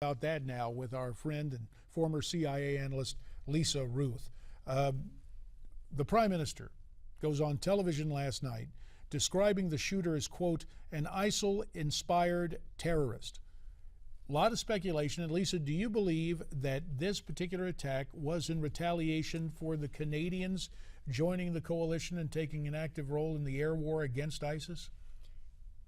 About that now with our friend and former CIA analyst Lisa Ruth. The Prime Minister goes on television last night describing the shooter as, quote, an ISIL-inspired terrorist. A lot of speculation. And Lisa, do you believe that this particular attack was in retaliation for the Canadians joining the coalition and taking an active role in the air war against ISIS?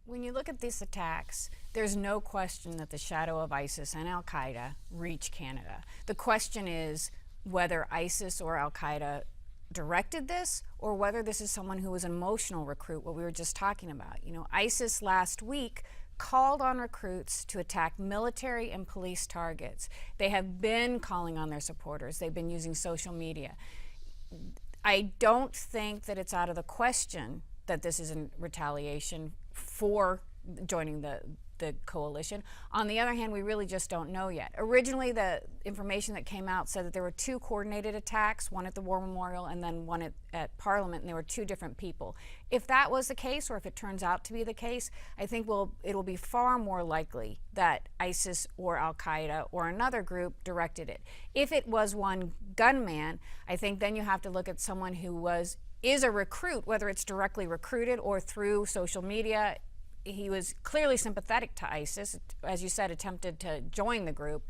When you look at these attacks, there's no question that the shadow of ISIS and al-Qaeda reached Canada. The question is whether ISIS or al-Qaeda directed this or whether this is someone who was an emotional recruit, what we were just talking about. You know, ISIS last week called on recruits to attack military and police targets. They have been calling on their supporters. They've been using social media. I don't think that it's out of the question that this is in retaliation for joining the coalition. On the other hand, we really just don't know yet. Originally, the information that came out said that there were two coordinated attacks, one at the War Memorial and then one at Parliament, and there were two different people. If that was the case, or if it turns out to be the case, I think it'll be far more likely that ISIS or al-Qaeda or another group directed it. If it was one gunman, I think then you have to look at someone who is a recruit, whether it's directly recruited or through social media. He was clearly sympathetic to ISIS, as you said, attempted to join the group,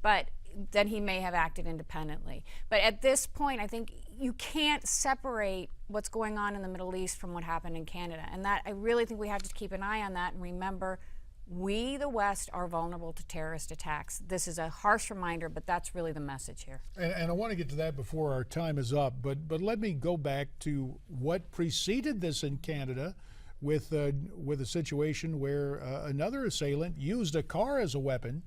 but then he may have acted independently. But at this point, I think you can't separate what's going on in the Middle East from what happened in Canada. And that, I really think we have to keep an eye on that and remember, we, the West, are vulnerable to terrorist attacks. This is a harsh reminder, but that's really the message here. And I want to get to that before our time is up, but let me go back to what preceded this in Canada with a situation where another assailant used a car as a weapon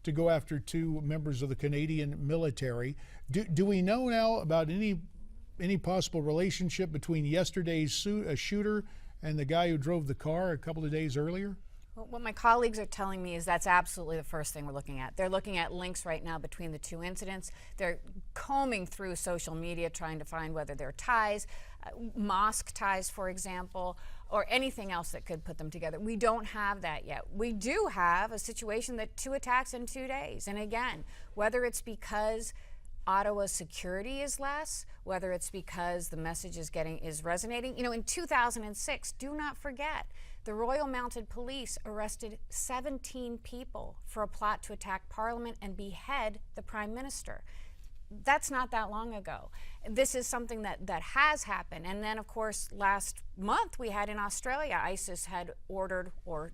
to go after two members of the Canadian military. Do we know now about any possible relationship between yesterday's shooter and the guy who drove the car a couple of days earlier? What my colleagues are telling me is that's absolutely the first thing we're looking at. They're looking at links right now between the two incidents. They're combing through social media trying to find whether there are ties, mosque ties, for example, or anything else that could put them together. We don't have that yet. We do have a situation that two attacks in 2 days. And again, whether it's because Ottawa's security is less, whether it's because the message is resonating. You know, in 2006, do not forget, the Royal Mounted Police arrested 17 people for a plot to attack Parliament and behead the Prime Minister. That's not that long ago. This is something that has happened. And then, of course, last month we had in Australia, ISIS had ordered or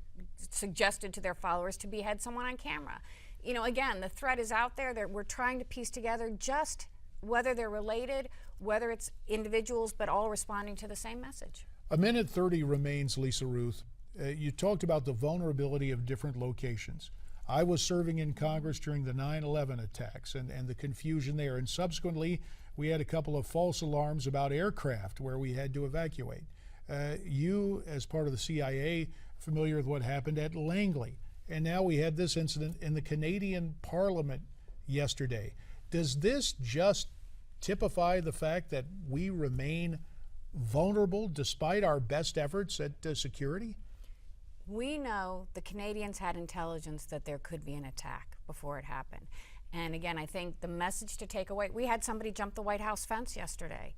suggested to their followers to behead someone on camera. You know, again, the threat is out there. We're trying to piece together just whether they're related, whether it's individuals, but all responding to the same message. A minute 30 remains, Lisa Ruth. You talked about the vulnerability of different locations. I was serving in Congress during the 9/11 attacks and the confusion there. And subsequently, we had a couple of false alarms about aircraft where we had to evacuate. You, as part of the CIA, familiar with what happened at Langley. And now we had this incident in the Canadian Parliament yesterday. Does this just typify the fact that we remain vulnerable despite our best efforts at security? We know the Canadians had intelligence that there could be an attack before it happened. And again, I think the message to take away, we had somebody jump the White House fence yesterday.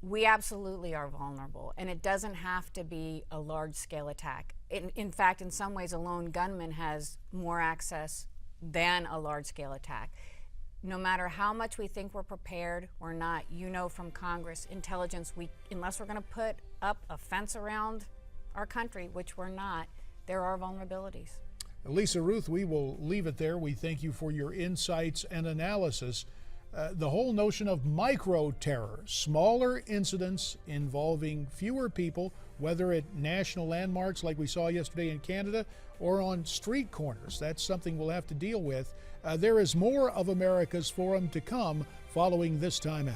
We absolutely are vulnerable, and it doesn't have to be a large-scale attack. In fact, in some ways, a lone gunman has more access than a large-scale attack. No matter how much we think we're prepared or not, you know from Congress, intelligence, unless we're going to put up a fence around our country, which we're not, there are vulnerabilities. Lisa Ruth, we will leave it there. We thank you for your insights and analysis. The whole notion of micro-terror, smaller incidents involving fewer people, whether at national landmarks like we saw yesterday in Canada or on street corners. That's something we'll have to deal with. There is more of America's Forum to come following this time out.